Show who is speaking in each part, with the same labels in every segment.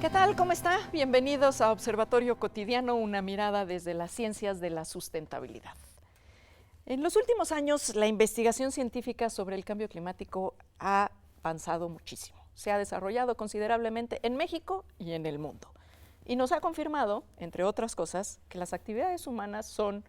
Speaker 1: ¿Qué tal? ¿Cómo está? Bienvenidos a Observatorio Cotidiano, una mirada desde las ciencias de la sustentabilidad. En los últimos años, la investigación científica sobre el cambio climático ha avanzado muchísimo. Se ha desarrollado considerablemente en México y en el mundo. Y nos ha confirmado, entre otras cosas, que las actividades humanas son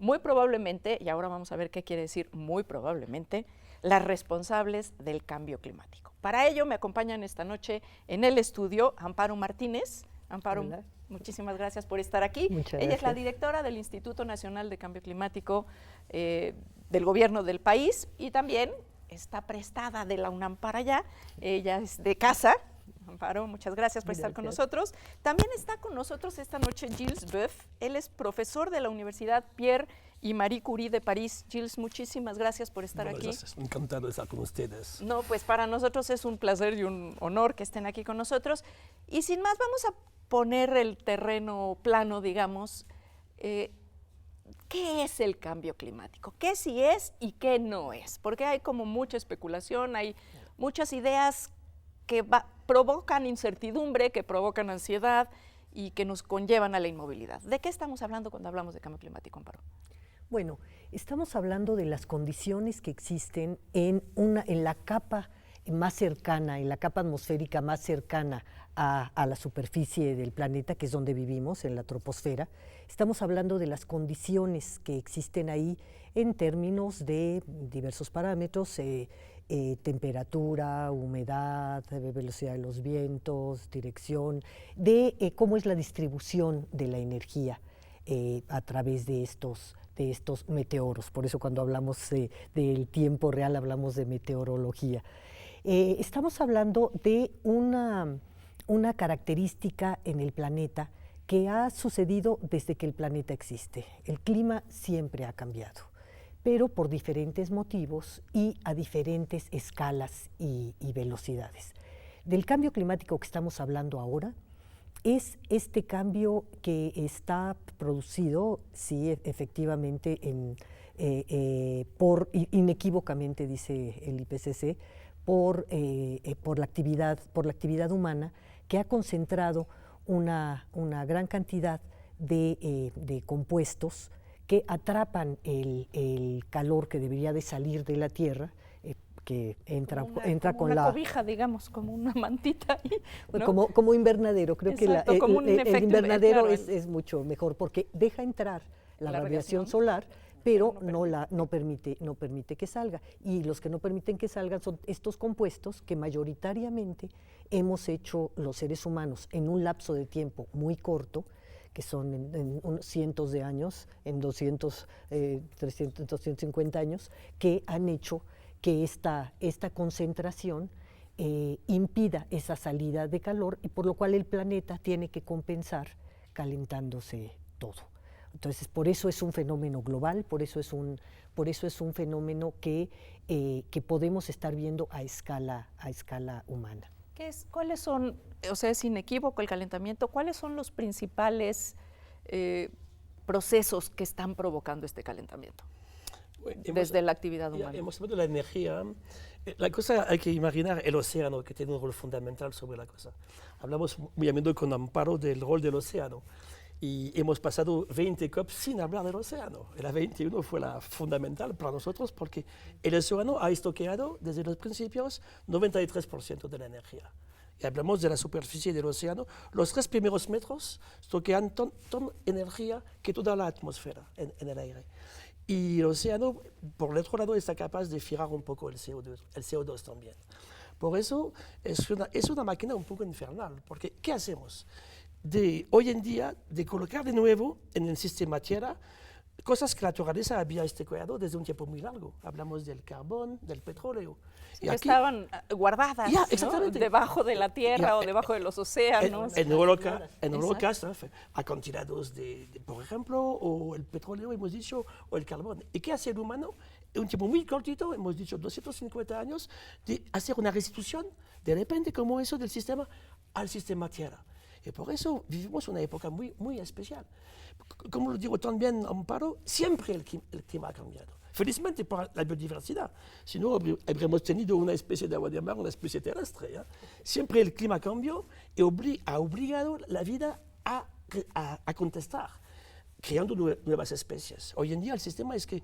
Speaker 1: muy probablemente, y ahora vamos a ver qué quiere decir muy probablemente, las responsables del cambio climático. Para ello me acompañan esta noche en el estudio Amparo Martínez. Amparo, hola. Muchísimas gracias por estar aquí.
Speaker 2: Muchas
Speaker 1: Ella
Speaker 2: gracias.
Speaker 1: es la directora del Instituto Nacional de Cambio Climático del gobierno del país y también está prestada de la UNAM para allá. Ella es de casa. Amparo, muchas gracias por estar con nosotros. También está con nosotros esta noche Gilles Boeuf. Él es profesor de la Universidad Pierre y Marie Curie de París. Gilles, muchísimas gracias por estar aquí.
Speaker 3: Gracias, encantado de estar con ustedes.
Speaker 1: No, pues para nosotros es un placer y un honor que estén aquí con nosotros. Y sin más, vamos a poner el terreno plano, digamos. ¿Qué es el cambio climático? ¿Qué sí es y qué no es? Porque hay como mucha especulación, hay muchas ideas que provocan incertidumbre, que provocan ansiedad y que nos conllevan a la inmovilidad. ¿De qué estamos hablando cuando hablamos de cambio climático, Amparo?
Speaker 2: Bueno, estamos hablando de las condiciones que existen en la capa más cercana, en la capa atmosférica más cercana a la superficie del planeta, que es donde vivimos, en la troposfera. Estamos hablando de las condiciones que existen ahí en términos de diversos parámetros, temperatura, humedad, velocidad de los vientos, dirección, de cómo es la distribución de la energía a través de estos meteoros. Por eso cuando hablamos del tiempo real hablamos de meteorología. Estamos hablando de una característica en el planeta que ha sucedido desde que el planeta existe. El clima siempre ha cambiado, pero por diferentes motivos y a diferentes escalas y velocidades. Del cambio climático que estamos hablando ahora es este cambio que está producido, sí, efectivamente, inequívocamente, dice el IPCC, por la actividad humana, que ha concentrado una gran cantidad de compuestos que atrapan el calor que debería de salir de la Tierra, que entra con
Speaker 1: una cobija, digamos, como una mantita. ¿No?
Speaker 2: Como invernadero. Creo
Speaker 1: Exacto,
Speaker 2: que
Speaker 1: como un
Speaker 2: el
Speaker 1: efecto,
Speaker 2: invernadero
Speaker 1: claro,
Speaker 2: es mucho mejor porque deja entrar la radiación solar,
Speaker 1: pero
Speaker 2: no permite que salga. Y los que no permiten que salgan son estos compuestos que mayoritariamente hemos hecho los seres humanos en un lapso de tiempo muy corto, que son en cientos de años, en 200, 300, 250 años, que han hecho que esta concentración impida esa salida de calor, y por lo cual el planeta tiene que compensar calentándose todo. Entonces, por eso es un fenómeno global, por eso es un fenómeno que podemos estar viendo a escala humana.
Speaker 1: ¿Cuáles son, o sea, es inequívoco el calentamiento, cuáles son los principales procesos que están provocando este calentamiento? Desde la actividad humana.
Speaker 3: Hemos hablado de la energía. La cosa, hay que imaginar el océano, que tiene un rol fundamental sobre la cosa. Hablamos muy a menudo con Amparo del rol del océano. Y hemos pasado 20 COP sin hablar del océano. La 21 fue la fundamental para nosotros porque el océano ha estoqueado desde los principios 93% de la energía. Y hablamos de la superficie del océano. Los 3 primeros metros estoquean ton energía que toda la atmósfera en el aire. Y el océano, por el otro lado, está capaz de fijar un poco el CO2 también. Por eso es una máquina un poco infernal, porque ¿qué hacemos? Hoy en día, de colocar de nuevo en el sistema Tierra cosas que la naturaleza había estoqueado desde un tiempo muy largo. Hablamos del carbón, del petróleo.
Speaker 1: Sí, y aquí, estaban guardadas, ¿no? Debajo de la tierra o debajo de los océanos.
Speaker 3: En Europa, acantilados por ejemplo, o el petróleo, hemos dicho, o el carbón. ¿Y qué hace el humano? En un tiempo muy cortito, hemos dicho 250 años, de hacer una restitución, de repente, como eso del sistema al sistema Tierra. Y por eso vivimos una época muy, muy especial. Como lo digo también, Amparo, siempre el clima ha cambiado. felizmente por la biodiversidad. Si no, habríamos tenido una especie de agua de mar, una especie terrestre. Siempre el clima cambió y ha obligado la vida a contestar, creando nuevas especies. Hoy en día el sistema es que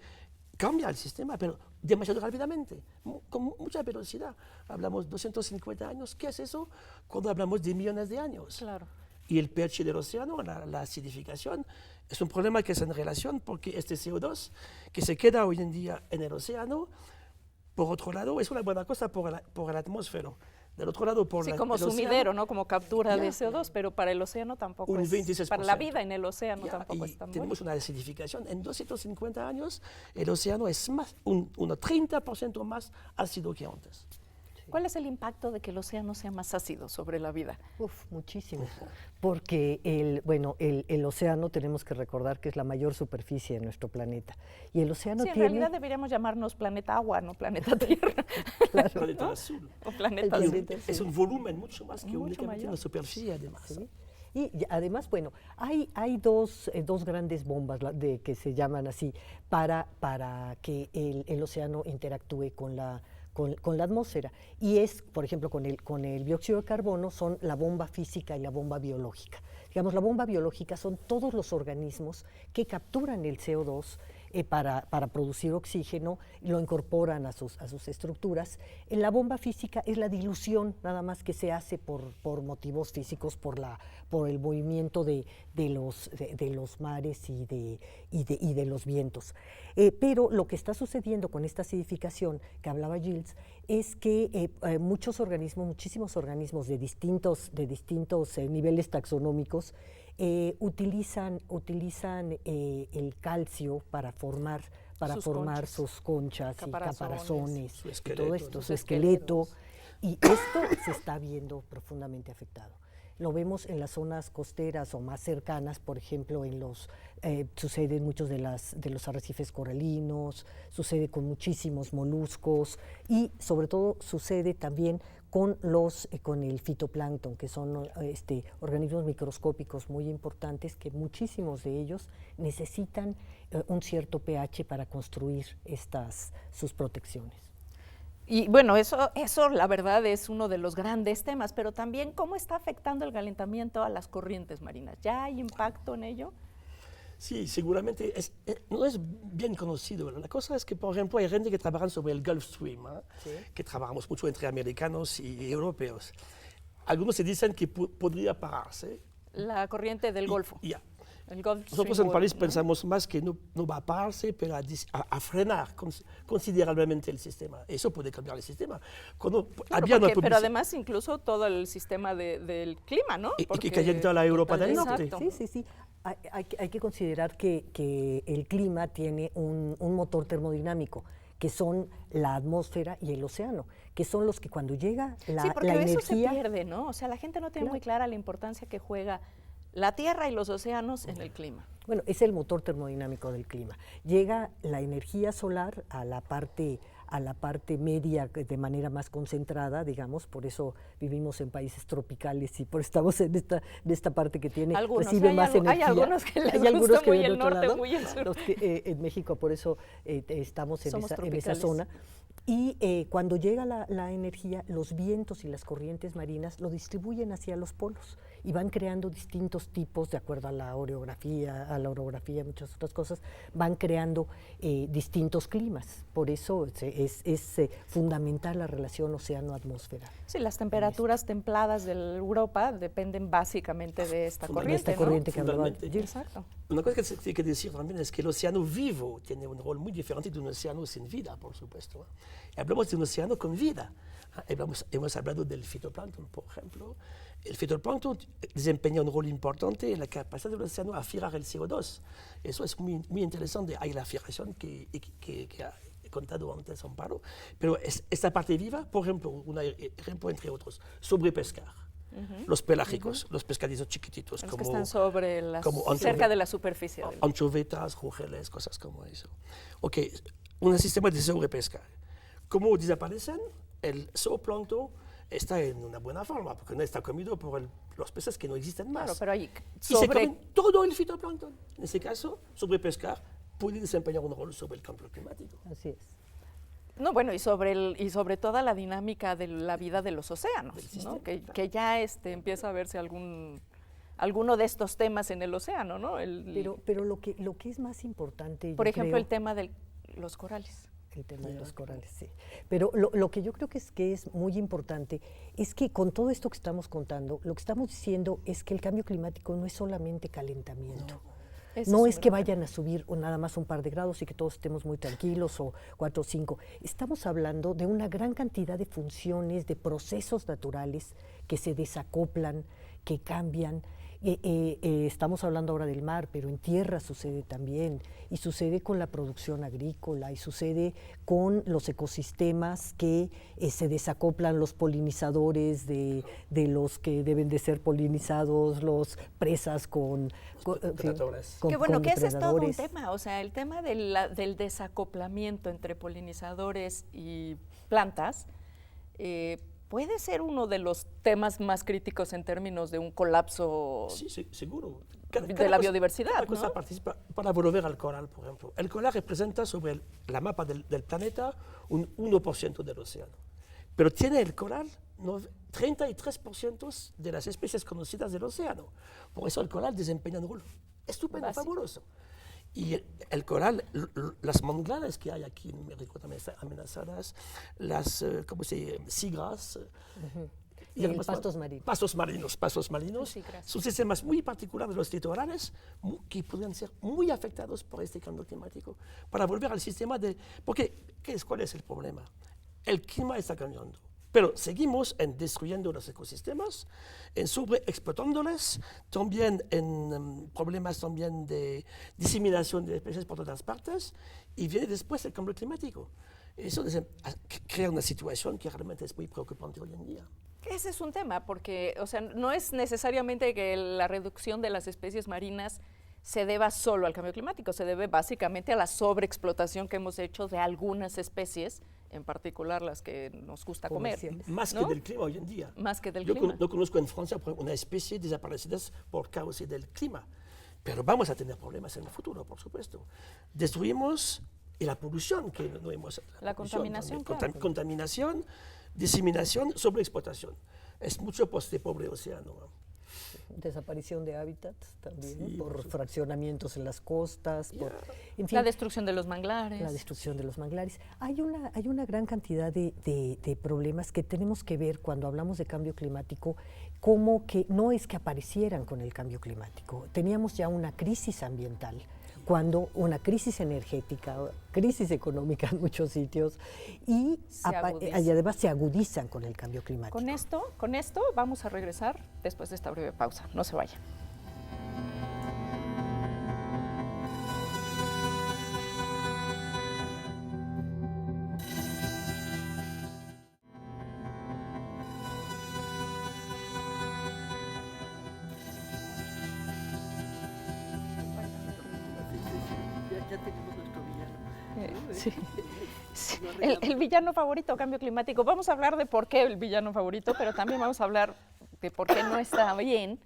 Speaker 3: cambia el sistema, pero demasiado rápidamente, con mucha velocidad. Hablamos 250 años, ¿qué es eso? Cuando hablamos de millones de años.
Speaker 1: Claro.
Speaker 3: Y el pH del océano, la acidificación, es un problema que es en relación porque este CO2 que se queda hoy en día en el océano, por otro lado, es una buena cosa por la atmósfera. Del otro lado, por
Speaker 1: como
Speaker 3: el
Speaker 1: sumidero,
Speaker 3: océano,
Speaker 1: ¿no? Como captura de CO2, pero para el océano tampoco
Speaker 3: un
Speaker 1: es.
Speaker 3: 26%.
Speaker 1: Para la vida en el océano tampoco
Speaker 3: y
Speaker 1: es tan
Speaker 3: tenemos
Speaker 1: bueno.
Speaker 3: una acidificación. En 250 años, el océano es más, un 30% más ácido que antes.
Speaker 1: ¿Cuál es el impacto de que el océano sea más ácido sobre la vida?
Speaker 2: Muchísimo. Porque el océano tenemos que recordar que es la mayor superficie de nuestro planeta. Y el océano
Speaker 1: Sí, en
Speaker 2: tiene...
Speaker 1: realidad deberíamos llamarnos planeta agua, no planeta tierra.
Speaker 2: Claro.
Speaker 3: Planeta azul.
Speaker 1: O planeta
Speaker 2: El
Speaker 1: azul.
Speaker 2: planeta
Speaker 3: Es un volumen mucho más que
Speaker 1: Mucho
Speaker 3: únicamente
Speaker 1: mayor.
Speaker 3: una superficie, además.
Speaker 2: ¿Sí? Y además, bueno, hay dos grandes bombas que se llaman así para que el océano interactúe con la atmósfera. Y es, por ejemplo, con el dióxido de carbono, son la bomba física y la bomba biológica. Digamos, la bomba biológica son todos los organismos que capturan el CO2 para producir oxígeno, lo incorporan a sus estructuras. En la bomba física es la dilución, nada más que se hace por motivos físicos, por el movimiento de los mares y de los vientos. Pero lo que está sucediendo con esta acidificación que hablaba Gilles es que muchísimos organismos de distintos niveles taxonómicos utilizan el calcio para formar sus conchas y caparazones,
Speaker 3: su
Speaker 2: y
Speaker 3: esqueleto,
Speaker 2: todo esto,
Speaker 3: ¿no?
Speaker 2: su esqueleto. Y esto se está viendo profundamente afectado. Lo vemos en las zonas costeras o más cercanas, por ejemplo, sucede en muchos de los arrecifes coralinos, sucede con muchísimos moluscos y sobre todo sucede también con el fitoplancton, que son organismos microscópicos muy importantes, que muchísimos de ellos necesitan un cierto pH para construir sus protecciones.
Speaker 1: Y bueno, eso la verdad es uno de los grandes temas, pero también cómo está afectando el calentamiento a las corrientes marinas. ¿Ya hay impacto en ello?
Speaker 3: Sí, seguramente no es bien conocido. La cosa es que, por ejemplo, hay gente que trabaja sobre el Gulf Stream,
Speaker 2: Sí.
Speaker 3: que trabajamos mucho entre americanos y europeos. Algunos se dicen que podría pararse.
Speaker 1: La corriente del Golfo.
Speaker 3: Ya.
Speaker 1: El Gulf
Speaker 3: Nosotros
Speaker 1: Stream
Speaker 3: en París
Speaker 1: War, ¿no?
Speaker 3: pensamos más que no va a pararse, pero a frenar considerablemente el sistema. Eso puede cambiar el sistema. Cuando había una
Speaker 1: Pero además incluso todo el sistema del clima, ¿no?
Speaker 3: Y que calienta la Europa del Norte.
Speaker 1: Exacto.
Speaker 2: Sí. Hay que considerar que el clima tiene un motor termodinámico, que son la atmósfera y el océano, que son los que cuando llega la
Speaker 1: porque
Speaker 2: energía...
Speaker 1: eso se pierde, ¿no? O sea, la gente no tiene muy clara la importancia que juega la Tierra y los océanos en el clima.
Speaker 2: Bueno, es el motor termodinámico del clima. Llega la energía solar a la parte media de manera más concentrada, digamos, por eso vivimos en países tropicales y por eso estamos en esta parte que recibe más energía.
Speaker 1: Hay algunos que les gusta muy
Speaker 2: viven
Speaker 1: el
Speaker 2: de otro
Speaker 1: norte,
Speaker 2: lado,
Speaker 1: muy el sur.
Speaker 2: en México, por eso estamos en esa
Speaker 1: tropicales.
Speaker 2: zona. Y cuando llega la energía, los vientos y las corrientes marinas lo distribuyen hacia los polos y van creando distintos tipos, de acuerdo a la orografía, muchas otras cosas, van creando distintos climas. Por eso es fundamental la relación océano-atmósfera.
Speaker 1: Sí, las temperaturas templadas de Europa dependen básicamente de esta corriente,
Speaker 2: De esta
Speaker 1: ¿no?
Speaker 2: corriente que hablaba
Speaker 3: Fundamentalmente.
Speaker 2: Gilles.
Speaker 1: Exacto.
Speaker 3: Una cosa que se tiene que decir también es que el océano vivo tiene un rol muy diferente de un océano sin vida, por supuesto. Hablamos de un océano con vida. Hemos hablado del fitoplancton, por ejemplo. El fitoplancton desempeña un rol importante en la capacidad del océano a fijar el CO2. Eso es muy, muy interesante. Hay la fijación que ha contado antes Amparo. Pero esta parte viva, por ejemplo, un ejemplo entre otros, sobrepescar. Los pelágicos, los pescadillos chiquititos,
Speaker 1: Los
Speaker 3: como,
Speaker 1: que están sobre cerca de la superficie.
Speaker 3: anchovetas, rugeles, cosas como eso. Ok, un sistema de sobrepesca. ¿Cómo desaparecen? El zooplancton está en una buena forma, porque no está comido por los peces que no existen más.
Speaker 1: Claro, pero ahí
Speaker 3: Y se comen todo el fitoplancton. En ese caso, sobrepescar puede desempeñar un rol sobre el cambio climático.
Speaker 2: Así es.
Speaker 1: No, bueno, y sobre toda la dinámica de la vida de los océanos, ¿no? Que ya empieza a verse alguno de estos temas en el océano, ¿no?
Speaker 2: Pero lo que es más importante,
Speaker 1: por
Speaker 2: yo
Speaker 1: ejemplo,
Speaker 2: creo,
Speaker 1: el tema de los corales.
Speaker 2: el tema de los corales, sí. Pero lo que yo creo que es muy importante es que con todo esto que estamos contando, lo que estamos diciendo es que el cambio climático no es solamente calentamiento. No es que vayan a subir nada más un par de grados y que todos estemos muy tranquilos o 4 o 5. Estamos hablando de una gran cantidad de funciones, de procesos naturales que se desacoplan, que cambian. Estamos hablando ahora del mar, pero en tierra sucede también, y sucede con la producción agrícola, y sucede con los ecosistemas que se desacoplan, los polinizadores de los que deben de ser polinizados, los presas con
Speaker 3: depredadores.
Speaker 1: Que bueno, que ese es todo un
Speaker 2: depredadores.
Speaker 1: tema, o sea, el tema del desacoplamiento entre polinizadores y plantas puede ser uno de los temas más críticos en términos de un colapso
Speaker 3: Sí, seguro.
Speaker 1: de la biodiversidad,
Speaker 3: Cada cosa
Speaker 1: ¿no?
Speaker 3: participa. Para volver al coral, por ejemplo. El coral representa sobre la mapa del planeta un 1% del océano. Pero tiene el coral 33% de las especies conocidas del océano. Por eso el coral desempeña un rol estupendo,
Speaker 1: Básico.
Speaker 3: fabuloso. Y el coral, las manglares que hay aquí en México también están amenazadas, las, ¿cómo se dice? Sigras.
Speaker 2: Y pastos marinos.
Speaker 3: Pastos marinos.
Speaker 1: Sí, gracias.
Speaker 3: Son sistemas muy particulares de los litorales que podrían ser muy afectados por este cambio climático. Para volver al sistema de... Porque, ¿cuál es el problema? El clima está cambiando, pero seguimos destruyendo los ecosistemas, en sobreexplotándoles, también en problemas también de diseminación de especies por todas partes, y viene después el cambio climático. Eso crea una situación que realmente es muy preocupante hoy en día.
Speaker 1: Ese es un tema, porque, o sea, no es necesariamente que la reducción de las especies marinas se deba solo al cambio climático, se debe básicamente a la sobreexplotación que hemos hecho de algunas especies, en particular las que nos gusta comer.
Speaker 3: Más
Speaker 1: ¿no?
Speaker 3: que del clima hoy en día.
Speaker 1: Más que del
Speaker 3: Yo
Speaker 1: clima.
Speaker 3: no conozco en Francia una especie desaparecida por causa del clima, pero vamos a tener problemas en el futuro, por supuesto. Destruimos y la polución que no hemos...
Speaker 1: La contaminación,
Speaker 3: también,
Speaker 1: claro.
Speaker 3: Contaminación, diseminación, sobreexplotación. Es mucho por este pobre océano, ¿no?
Speaker 2: Desaparición de hábitats también,
Speaker 3: Sí,
Speaker 2: por fraccionamientos en las costas, en fin,
Speaker 1: La destrucción de los manglares.
Speaker 2: la destrucción de los manglares. Hay una gran cantidad de problemas que tenemos que ver cuando hablamos de cambio climático, como que no es que aparecieran con el cambio climático. Teníamos ya una crisis ambiental, cuando una crisis energética, crisis económica en muchos sitios, y además se agudizan con el cambio climático.
Speaker 1: Con esto vamos a regresar después de esta breve pausa. No se vayan.
Speaker 3: Ya tenemos nuestro villano.
Speaker 1: Sí. Sí. El villano favorito, cambio climático. Vamos a hablar de por qué el villano favorito, pero también vamos a hablar de por qué no está bien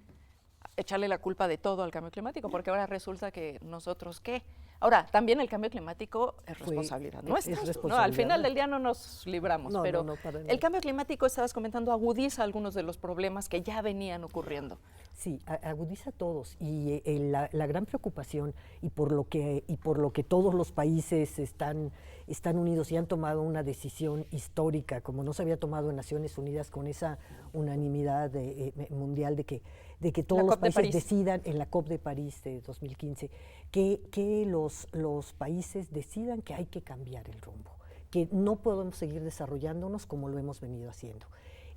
Speaker 1: echarle la culpa de todo al cambio climático, porque ahora resulta que nosotros, ¿qué? Ahora, también el cambio climático es responsabilidad nuestra.
Speaker 2: es
Speaker 1: ¿no?
Speaker 2: responsabilidad
Speaker 1: Al final del día no nos libramos,
Speaker 2: No,
Speaker 1: pero
Speaker 2: no, para nada.
Speaker 1: el cambio climático, estabas comentando, agudiza algunos de los problemas que ya venían ocurriendo.
Speaker 2: Sí, agudiza a todos, y la gran preocupación, y por lo que todos los países están unidos y han tomado una decisión histórica, como no se había tomado en Naciones Unidas, con esa unanimidad mundial de que todos los países decidan en la COP de París de 2015, que los países decidan que hay que cambiar el rumbo, que no podemos seguir desarrollándonos como lo hemos venido haciendo.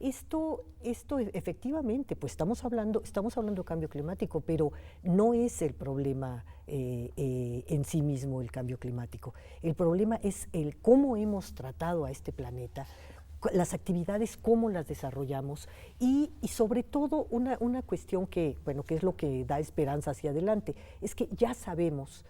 Speaker 2: Esto efectivamente, pues estamos hablando de cambio climático, pero no es el problema en sí mismo el cambio climático. El problema es el cómo hemos tratado a este planeta, las actividades, cómo las desarrollamos, y sobre todo una cuestión que es lo que da esperanza hacia adelante, es que ya sabemos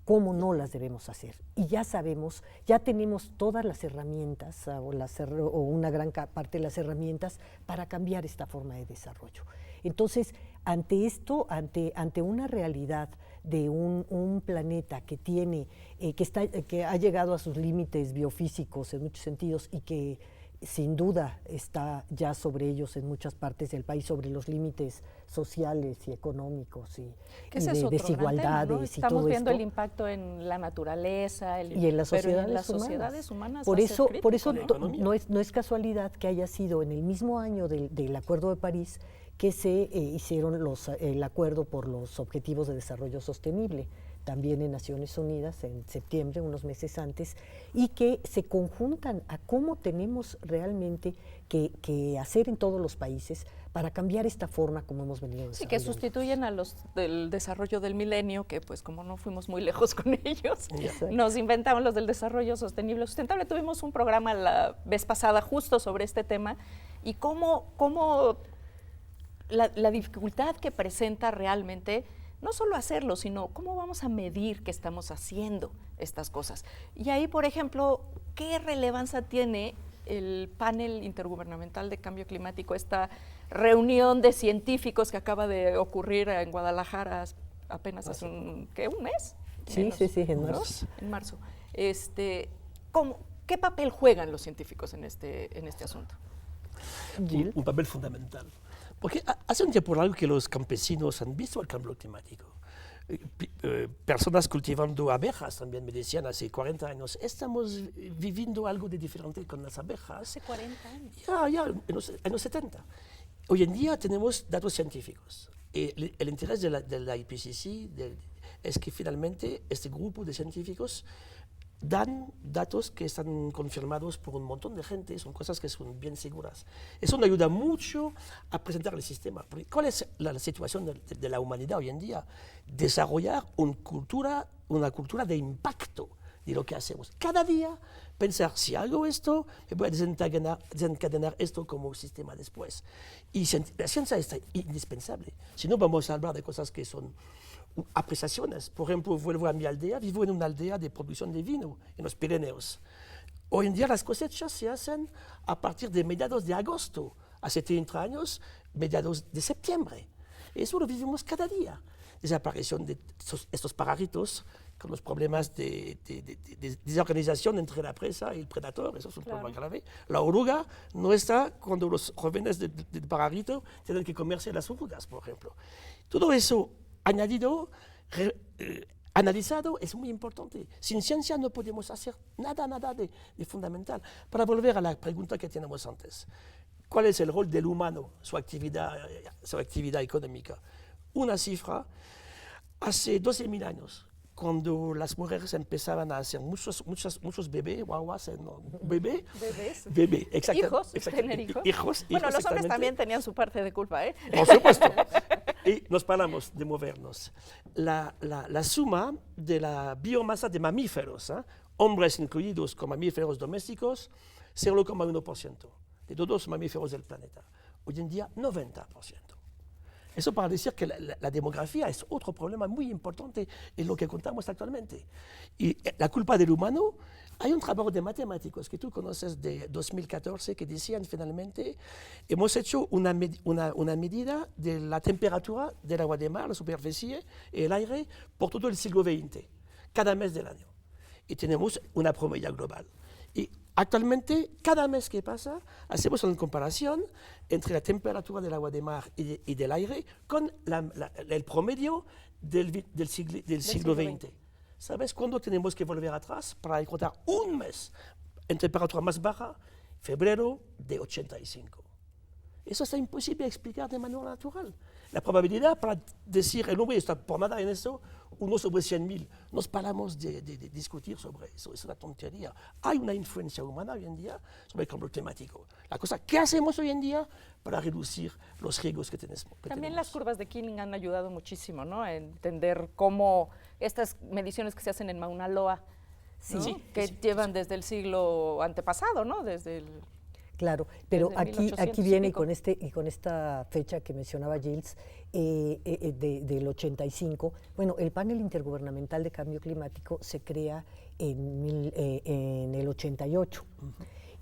Speaker 2: cómo no las debemos hacer. Y ya sabemos, ya tenemos todas las herramientas o una gran parte de las herramientas para cambiar esta forma de desarrollo. Entonces, ante esto, ante una realidad de un planeta que tiene, que ha llegado a sus límites biofísicos en muchos sentidos y que sin duda está ya sobre ellos en muchas partes del país, sobre los límites sociales y económicos y de desigualdades
Speaker 1: tema, ¿no?
Speaker 2: y
Speaker 1: Estamos
Speaker 2: todo
Speaker 1: viendo
Speaker 2: esto.
Speaker 1: el impacto en la naturaleza
Speaker 2: Y en las
Speaker 1: pero
Speaker 2: sociedades,
Speaker 1: en las sociedades humanas.
Speaker 2: Por
Speaker 1: va a ser
Speaker 2: eso,
Speaker 1: crítico, ¿no?
Speaker 2: no es casualidad que haya sido en el mismo año del Acuerdo de París que se hicieron el acuerdo por los Objetivos de Desarrollo Sostenible, también en Naciones Unidas en septiembre, unos meses antes, y que se conjuntan a cómo tenemos realmente que hacer en todos los países para cambiar esta forma como hemos venido desarrollando.
Speaker 1: Sí, que sustituyen a los del desarrollo del milenio, que pues como no fuimos muy lejos con ellos, nos inventamos los del desarrollo sostenible, sustentable. Tuvimos un programa la vez pasada justo sobre este tema y cómo la dificultad que presenta realmente no solo hacerlo, sino cómo vamos a medir que estamos haciendo estas cosas. Y ahí, por ejemplo, ¿qué relevancia tiene el panel intergubernamental de cambio climático, esta reunión de científicos que acaba de ocurrir en Guadalajara apenas hace un mes?
Speaker 2: Sí, en marzo.
Speaker 1: ¿No? En marzo. ¿Qué papel juegan los científicos en este asunto?
Speaker 3: Un papel fundamental. Porque hace un tiempo largo que los campesinos han visto el cambio climático. Personas cultivando abejas también me decían hace 40 años, estamos viviendo algo de diferente con las abejas.
Speaker 1: Hace 40 años.
Speaker 3: Ya, en los 70. Hoy en día tenemos datos científicos. El interés de la IPCC es que finalmente este grupo de científicos dan datos que están confirmados por un montón de gente, son cosas que son bien seguras. Eso nos ayuda mucho a presentar el sistema. Porque ¿cuál es la situación de la humanidad hoy en día? Desarrollar una cultura de impacto de lo que hacemos. Cada día pensar, si hago esto, me voy a desencadenar esto como sistema después. Y la ciencia está indispensable. Si no, vamos a hablar de cosas que son apreciaciones. Por ejemplo, vuelvo a mi aldea, vivo en una aldea de producción de vino en los Pirineos. Hoy en día las cosechas se hacen a partir de mediados de agosto, hace 30 años, mediados de septiembre. Eso lo vivimos cada día. Desaparición de estos pajaritos con los problemas de desorganización entre la presa y el predador, eso es un problema grave. La oruga no está cuando los jóvenes del pajarito tienen que comerse las orugas, por ejemplo. Todo eso añadido, analizado, es muy importante. Sin ciencia no podemos hacer nada de fundamental. Para volver a la pregunta que tenemos antes, ¿cuál es el rol del humano, su actividad económica? Una cifra, hace 12.000 años, cuando las mujeres empezaban a hacer muchos bebés, guaguas, bebés,
Speaker 1: exactamente. Tener hijos. Bueno, los hombres también tenían su parte de culpa, ¿eh?
Speaker 3: Por supuesto. Y nos paramos de movernos. La suma de la biomasa de mamíferos, hombres incluidos con mamíferos domésticos, 0,1% de todos los mamíferos del planeta. Hoy en día, 90%. Eso para decir que la demografía es otro problema muy importante en lo que contamos actualmente. Y la culpa del humano, hay un trabajo de matemáticos que tú conoces de 2014 que decían finalmente, hemos hecho una medida de la temperatura del agua de mar, la superficie, el aire, por todo el siglo XX, cada mes del año. Y tenemos una promedio global. Y actualmente, cada mes que pasa, hacemos una comparación entre la temperatura del agua de mar y del aire con el promedio del siglo XX. ¿Sabes cuándo tenemos que volver atrás para encontrar un mes en temperatura más baja? Febrero de 85. Eso es imposible de explicar de manera natural. La probabilidad para decir el hombre está por nada en eso, 1 sobre 100.000. Nos paramos de discutir sobre eso, es una tontería. Hay una influencia humana hoy en día sobre el cambio climático. La cosa, ¿qué hacemos hoy en día para reducir los riesgos que tenemos?
Speaker 1: También las curvas de Killing han ayudado muchísimo, ¿no? A entender cómo estas mediciones que se hacen en Mauna Loa, ¿no? Que llevan desde el siglo antepasado, ¿no? Desde el
Speaker 2: Claro, pero
Speaker 1: Desde
Speaker 2: aquí
Speaker 1: 1800 y
Speaker 2: viene
Speaker 1: pico.
Speaker 2: y con esta fecha que mencionaba Gilles, del 85. Bueno, el panel intergubernamental de cambio climático se crea en el 88.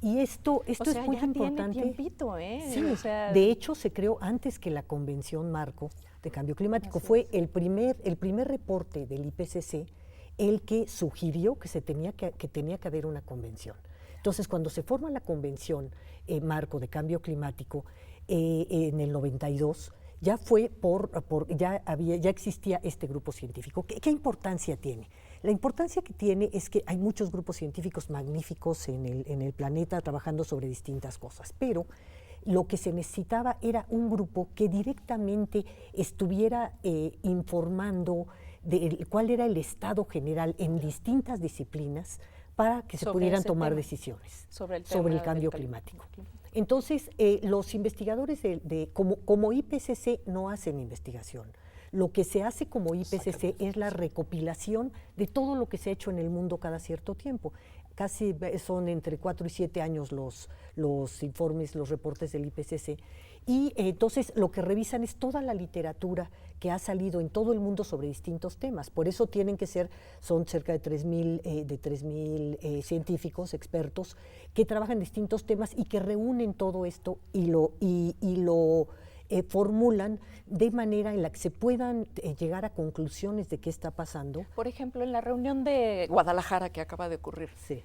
Speaker 2: Y esto
Speaker 1: O sea,
Speaker 2: es muy
Speaker 1: ya tiene
Speaker 2: importante.
Speaker 1: tiempito, ¿eh?
Speaker 2: Sí,
Speaker 1: O sea,
Speaker 2: de hecho se creó antes que la Convención Marco de Cambio Climático.
Speaker 1: Así
Speaker 2: Fue el primer reporte del IPCC el que sugirió que tenía que haber una convención. Entonces, cuando se forma la Convención Marco de Cambio Climático en el 92, ya fue ya existía este grupo científico. ¿Qué importancia tiene? La importancia que tiene es que hay muchos grupos científicos magníficos en el planeta trabajando sobre distintas cosas, pero lo que se necesitaba era un grupo que directamente estuviera informando de cuál era el estado general en distintas disciplinas para que se
Speaker 1: Sobre
Speaker 2: pudieran
Speaker 1: ese
Speaker 2: tomar
Speaker 1: tema,
Speaker 2: decisiones
Speaker 1: sobre el
Speaker 2: sobre
Speaker 1: tema
Speaker 2: el cambio
Speaker 1: del
Speaker 2: climático. Entonces, los investigadores como IPCC no hacen investigación. Lo que se hace como IPCC es la recopilación de todo lo que se ha hecho en el mundo cada cierto tiempo. Casi son entre 4 y 7 años los informes, los reportes del IPCC. Y entonces lo que revisan es toda la literatura que ha salido en todo el mundo sobre distintos temas. Por eso son cerca de 3.000 científicos, expertos, que trabajan en distintos temas y que reúnen todo esto y lo formulan de manera en la que se puedan llegar a conclusiones de qué está pasando.
Speaker 1: Por ejemplo, en la reunión de Guadalajara que acaba de ocurrir,
Speaker 2: Sí.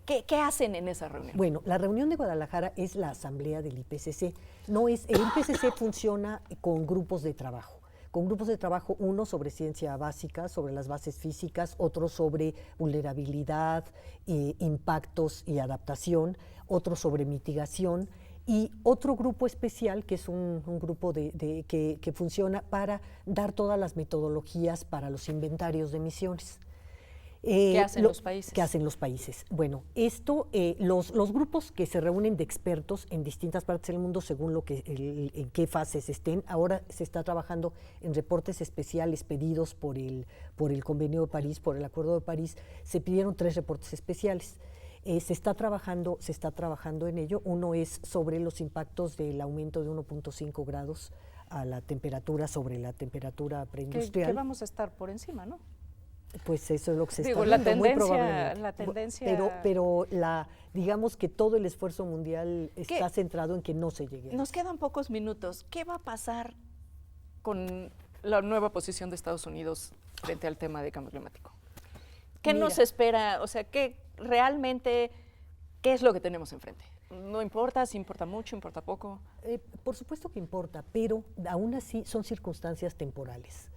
Speaker 1: ¿Qué hacen en esa reunión?
Speaker 2: Bueno, la reunión de Guadalajara es la asamblea del IPCC. El IPCC funciona con grupos de trabajo. Con grupos de trabajo, uno sobre ciencia básica, sobre las bases físicas, otro sobre vulnerabilidad, impactos y adaptación, otro sobre mitigación, y otro grupo especial que es un grupo que funciona para dar todas las metodologías para los inventarios de emisiones.
Speaker 1: ¿Qué hacen los países?
Speaker 2: ¿Qué hacen los países? Bueno, los grupos que se reúnen de expertos en distintas partes del mundo según en qué fases estén, ahora se está trabajando en reportes especiales pedidos por el Convenio de París, por el Acuerdo de París. Se pidieron 3 reportes especiales. Se está trabajando en ello. Uno es sobre los impactos del aumento de 1.5 grados a la temperatura sobre la temperatura preindustrial.
Speaker 1: Que vamos a estar por encima, ¿no?
Speaker 2: Pues eso es lo que se está
Speaker 1: la
Speaker 2: viendo, muy
Speaker 1: tendencia,
Speaker 2: probablemente.
Speaker 1: la tendencia.
Speaker 2: Pero digamos que todo el esfuerzo mundial está centrado en que no se llegue.
Speaker 1: Nos quedan pocos minutos. ¿Qué va a pasar con la nueva posición de Estados Unidos frente al tema de cambio climático? ¿Qué nos espera? O sea, ¿qué es lo que tenemos enfrente? ¿No importa? ¿Si importa mucho? ¿Importa poco?
Speaker 2: Por supuesto que importa, pero aún así son circunstancias temporales.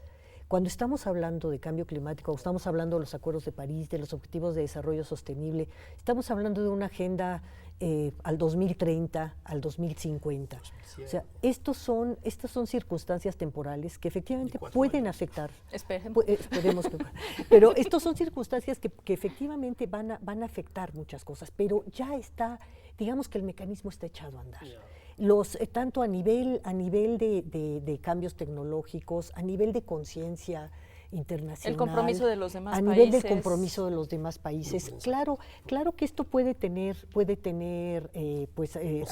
Speaker 2: Cuando estamos hablando de cambio climático, o estamos hablando de los acuerdos de París, de los objetivos de desarrollo sostenible, estamos hablando de una agenda al 2030, al 2050. O sea, estas son circunstancias temporales que efectivamente pueden afectar. Esperemos que. Pero estas son circunstancias que efectivamente van a afectar muchas cosas, pero ya está, digamos que el mecanismo está echado a andar. Tanto a nivel de cambios tecnológicos, a nivel de conciencia internacional,
Speaker 1: el compromiso de los demás
Speaker 2: a
Speaker 1: países.
Speaker 2: nivel del compromiso de los demás países. Claro que esto puede tener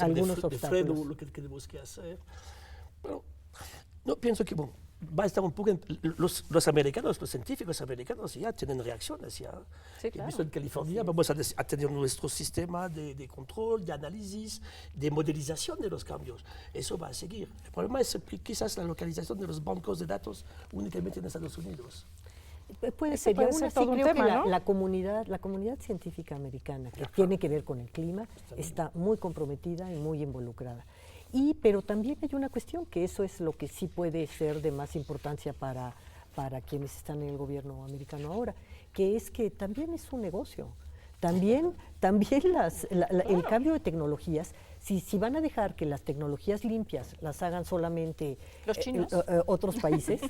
Speaker 2: algunos obstáculos.
Speaker 3: Lo que tenemos que hacer. Pero no pienso que va a estar un poco. Los americanos, los científicos americanos ya tienen reacciones. Ya.
Speaker 1: Sí, claro.
Speaker 3: He visto en California vamos a tener nuestro sistema de control, de análisis, de modelización de los cambios. Eso va a seguir. El problema es quizás la localización de los bancos de datos únicamente en Estados Unidos.
Speaker 2: Puede ser
Speaker 1: todo un tema,
Speaker 2: que
Speaker 1: ¿no?
Speaker 2: la comunidad científica americana que tiene que ver con el clima está muy comprometida y muy involucrada. Pero también hay una cuestión, que eso es lo que sí puede ser de más importancia para quienes están en el gobierno americano ahora, que es que también es un negocio. También el cambio de tecnologías, si van a dejar que las tecnologías limpias las hagan solamente
Speaker 1: los chinos,
Speaker 2: otros países,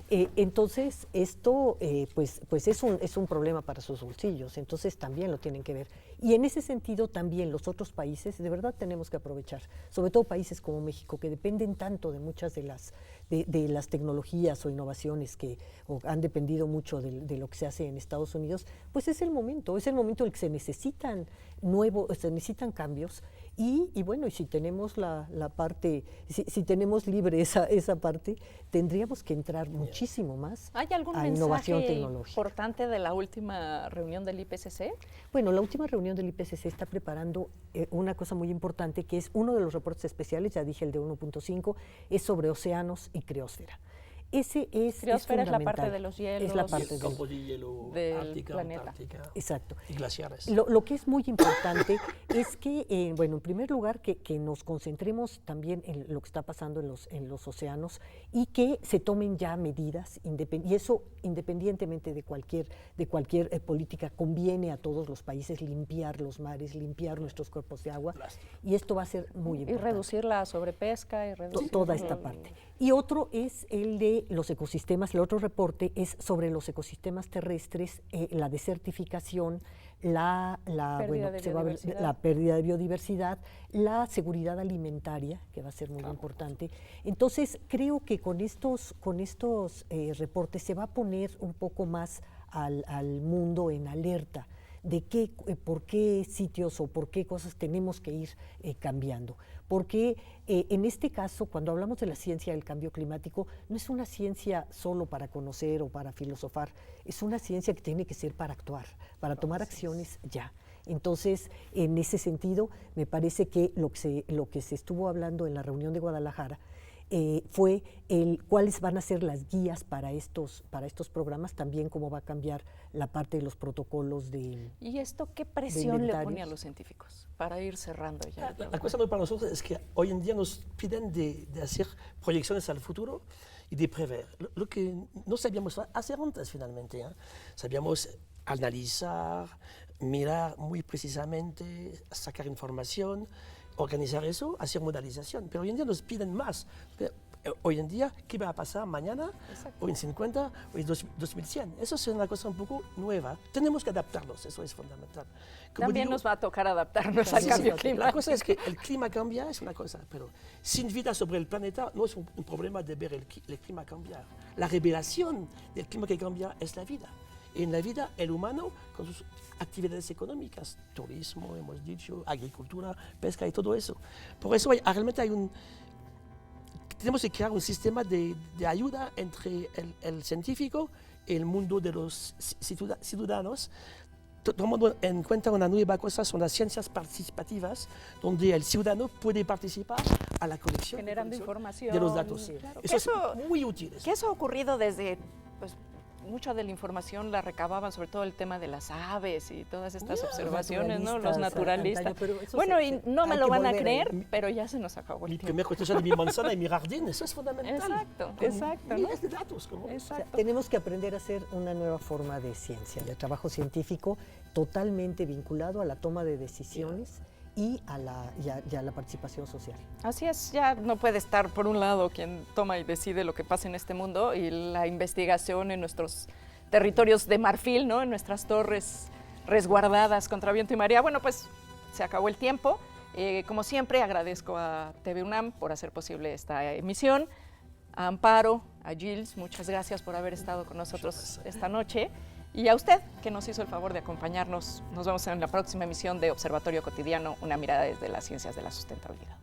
Speaker 2: entonces esto pues es un problema para sus bolsillos, entonces también lo tienen que ver. Y en ese sentido también los otros países de verdad tenemos que aprovechar, sobre todo países como México, que dependen tanto de muchas de las tecnologías o innovaciones o han dependido mucho de lo que se hace en Estados Unidos, pues es el momento en el que se necesitan se necesitan cambios. Y bueno, y si tenemos la parte, si tenemos libre esa parte, tendríamos que entrar muchísimo más
Speaker 1: ¿Hay algún
Speaker 2: a innovación
Speaker 1: mensaje
Speaker 2: tecnológica.
Speaker 1: importante de la última reunión del IPCC?
Speaker 2: Bueno, la última reunión del IPCC está preparando una cosa muy importante, que es uno de los reportes especiales, ya dije el de 1.5, es sobre océanos y criósfera. Ese es
Speaker 1: Criósfera es la
Speaker 2: fundamental.
Speaker 1: parte de los hielos.
Speaker 2: Es la parte
Speaker 3: Campos de hielo,
Speaker 1: del
Speaker 3: Ártica,
Speaker 1: planeta.
Speaker 3: Antártica
Speaker 2: Exacto.
Speaker 3: y glaciares.
Speaker 2: Lo que es muy importante es que, bueno, en primer lugar, que nos concentremos también en lo que está pasando en los océanos y que se tomen ya medidas, y eso independientemente de cualquier política, conviene a todos los países limpiar los mares, limpiar nuestros cuerpos de agua, y esto va a ser muy importante.
Speaker 1: Y reducir la sobrepesca y reducir
Speaker 2: Toda esta parte. Y otro es el de los ecosistemas. El otro reporte es sobre los ecosistemas terrestres, la desertificación, la pérdida de biodiversidad, la seguridad alimentaria, que va a ser muy importante. Entonces, creo que con estos reportes se va a poner un poco más al mundo en alerta de por qué sitios o por qué cosas tenemos que ir cambiando. Porque en este caso, cuando hablamos de la ciencia del cambio climático, no es una ciencia solo para conocer o para filosofar, es una ciencia que tiene que ser para actuar, para tomar acciones ya. Entonces, en ese sentido, me parece que lo que se estuvo hablando en la reunión de Guadalajara fue cuáles van a ser las guías para estos programas, también cómo va a cambiar la parte de los protocolos de
Speaker 1: ¿Y esto qué presión le pone a los científicos para ir cerrando ya?
Speaker 3: La cosa para nosotros es que hoy en día nos piden de hacer proyecciones al futuro y de prever. Lo que no sabíamos hacer antes finalmente, ¿eh? Sabíamos analizar, mirar muy precisamente, sacar información, organizar eso, hacer modelización, pero hoy en día nos piden más. Hoy en día, ¿qué va a pasar mañana? Exacto. O en 50, o en 2100. Eso es una cosa un poco nueva. Tenemos que adaptarnos, eso es fundamental.
Speaker 1: También nos va a tocar adaptarnos al cambio climático.
Speaker 3: La cosa es que el clima cambia, es una cosa, pero sin vida sobre el planeta no es un problema de ver el clima cambiar. La revelación del clima que cambia es la vida. En la vida, el humano, con sus actividades económicas, turismo, hemos dicho, agricultura, pesca y todo eso. Por eso realmente tenemos que crear un sistema de ayuda entre el científico y el mundo de los ciudadanos, tomando en cuenta una nueva cosa, son las ciencias participativas, donde el ciudadano puede participar a la colección
Speaker 1: generando información
Speaker 3: de los datos.
Speaker 1: Claro.
Speaker 3: Eso es muy útil.
Speaker 1: ¿Qué eso ha ocurrido desde, pues, mucha de la información la recababan, sobre todo el tema de las aves y todas estas observaciones, ¿no? Los naturalistas. Bueno, y no me lo van a creer, pero ya se nos acabó el tiempo.
Speaker 3: Mi primer cosecha de mi manzana y mi jardín, eso es fundamental.
Speaker 1: Exacto.
Speaker 3: Miles de datos.
Speaker 2: O sea, tenemos que aprender a hacer una nueva forma de ciencia, de trabajo científico totalmente vinculado a la toma de decisiones y a la participación social.
Speaker 1: Así es, ya no puede estar por un lado quien toma y decide lo que pasa en este mundo y la investigación en nuestros territorios de marfil, ¿no? En nuestras torres resguardadas contra viento y marea. Bueno, pues se acabó el tiempo. Como siempre, agradezco a TV UNAM por hacer posible esta emisión, a Amparo, a Gilles, muchas gracias por haber estado con nosotros esta noche. Y a usted, que nos hizo el favor de acompañarnos. Nos vemos en la próxima emisión de Observatorio Cotidiano, una mirada desde las ciencias de la sustentabilidad.